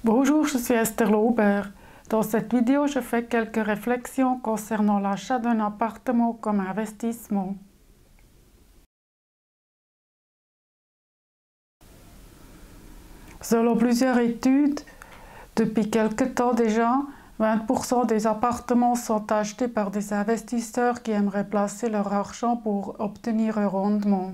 Bonjour, je suis Esther Laubert. Dans cette vidéo, je fais quelques réflexions concernant l'achat d'un appartement comme investissement. Selon plusieurs études, depuis quelque temps déjà, 20% des appartements sont achetés par des investisseurs qui aimeraient placer leur argent pour obtenir un rendement.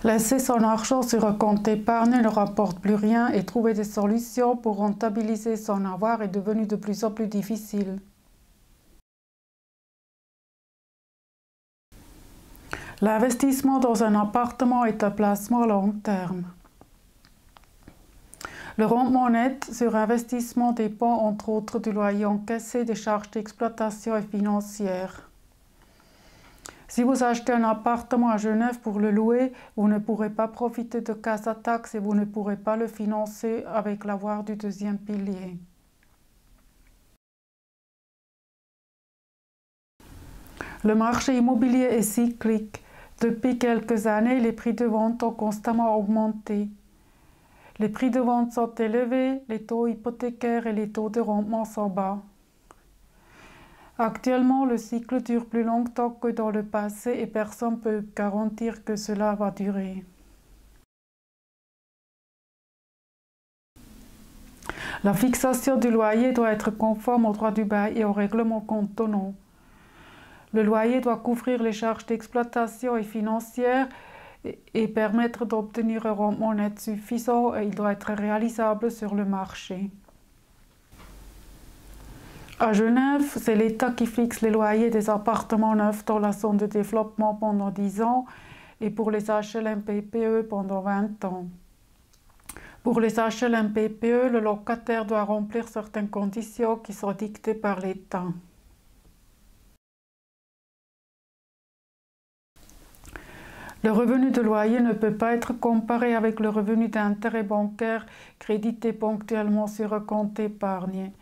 Laisser son argent sur un compte épargne ne rapporte plus rien et trouver des solutions pour rentabiliser son avoir est devenu de plus en plus difficile. L'investissement dans un appartement est un placement à long terme. Le rendement net sur investissement dépend entre autres du loyer encaissé, des charges d'exploitation et financières. Si vous achetez un appartement à Genève pour le louer, vous ne pourrez pas profiter de Casa Tax et vous ne pourrez pas le financer avec l'avoir du deuxième pilier. Le marché immobilier est cyclique. Depuis quelques années, les prix de vente ont constamment augmenté. Les prix de vente sont élevés, les taux hypothécaires et les taux de rendement sont bas. Actuellement, le cycle dure plus longtemps que dans le passé et personne ne peut garantir que cela va durer. La fixation du loyer doit être conforme au droit du bail et aux règlements cantonaux. Le loyer doit couvrir les charges d'exploitation et financières et permettre d'obtenir un rendement net suffisant et il doit être réalisable sur le marché. À Genève, c'est l'État qui fixe les loyers des appartements neufs dans la zone de développement pendant 10 ans et pour les HLM PPE pendant 20 ans. Pour les HLM PPE, le locataire doit remplir certaines conditions qui sont dictées par l'État. Le revenu de loyer ne peut pas être comparé avec le revenu d'intérêt bancaire crédité ponctuellement sur un compte épargne.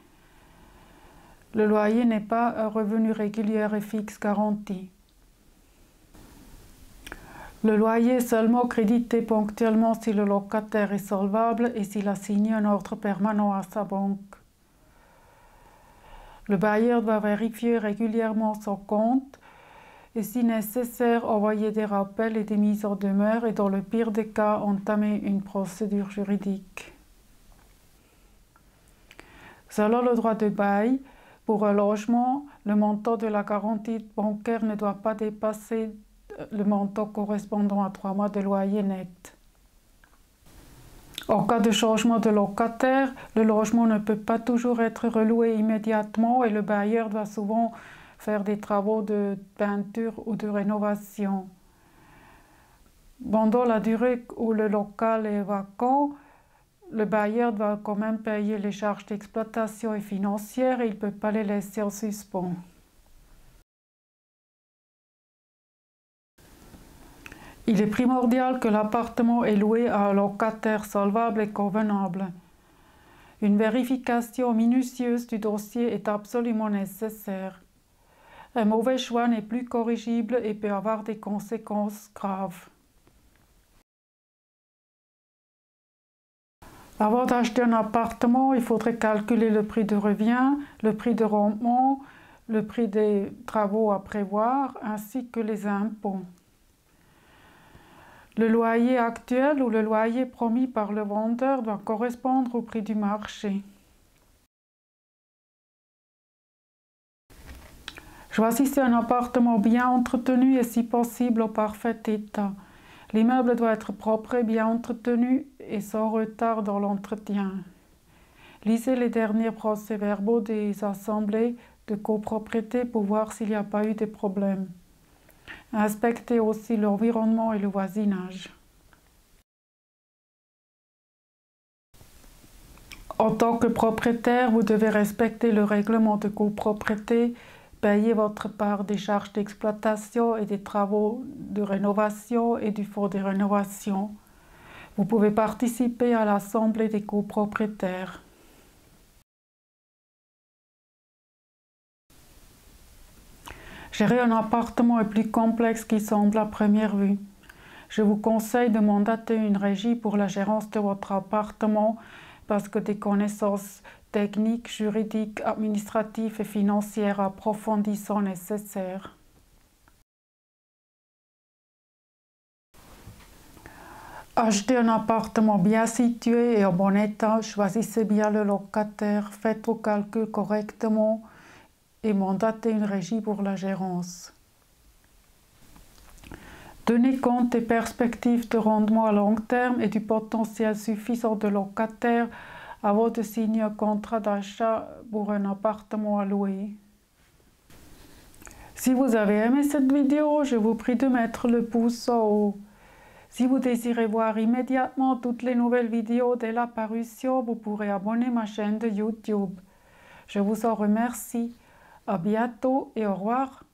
Le loyer n'est pas un revenu régulier et fixe garanti. Le loyer est seulement crédité ponctuellement si le locataire est solvable et s'il a signé un ordre permanent à sa banque. Le bailleur doit vérifier régulièrement son compte et si nécessaire envoyer des rappels et des mises en demeure et dans le pire des cas entamer une procédure juridique. Selon le droit de bail, pour un logement, le montant de la garantie bancaire ne doit pas dépasser le montant correspondant à 3 mois de loyer net. En cas de changement de locataire, le logement ne peut pas toujours être reloué immédiatement et le bailleur doit souvent faire des travaux de peinture ou de rénovation. Pendant la durée où le local est vacant, le bailleur doit quand même payer les charges d'exploitation et financières et il ne peut pas les laisser en suspens. Il est primordial que l'appartement est loué à un locataire solvable et convenable. Une vérification minutieuse du dossier est absolument nécessaire. Un mauvais choix n'est plus corrigible et peut avoir des conséquences graves. Avant d'acheter un appartement, il faudrait calculer le prix de revient, le prix de rendement, le prix des travaux à prévoir, ainsi que les impôts. Le loyer actuel ou le loyer promis par le vendeur doit correspondre au prix du marché. Choisissez un appartement bien entretenu et si possible au parfait état. L'immeuble doit être propre et bien entretenu et sans retard dans l'entretien. Lisez les derniers procès-verbaux des assemblées de copropriété pour voir s'il n'y a pas eu de problèmes. Inspectez aussi l'environnement et le voisinage. En tant que propriétaire, vous devez respecter le règlement de copropriété, payer votre part des charges d'exploitation et des travaux de rénovation et du fonds de rénovation. Vous pouvez participer à l'assemblée des copropriétaires. Gérer un appartement est plus complexe qu'il semble à première vue. Je vous conseille de mandater une régie pour la gérance de votre appartement parce que des connaissances techniques, juridiques, administratives et financières approfondies sont nécessaires. Achetez un appartement bien situé et en bon état, choisissez bien le locataire, faites vos calculs correctement et mandatez une régie pour la gérance. Tenez compte des perspectives de rendement à long terme et du potentiel suffisant de locataires avant de signer un contrat d'achat pour un appartement à louer. Si vous avez aimé cette vidéo, je vous prie de mettre le pouce en haut. Si vous désirez voir immédiatement toutes les nouvelles vidéos dès la parution, vous pourrez abonner ma chaîne de YouTube. Je vous en remercie. À bientôt et au revoir.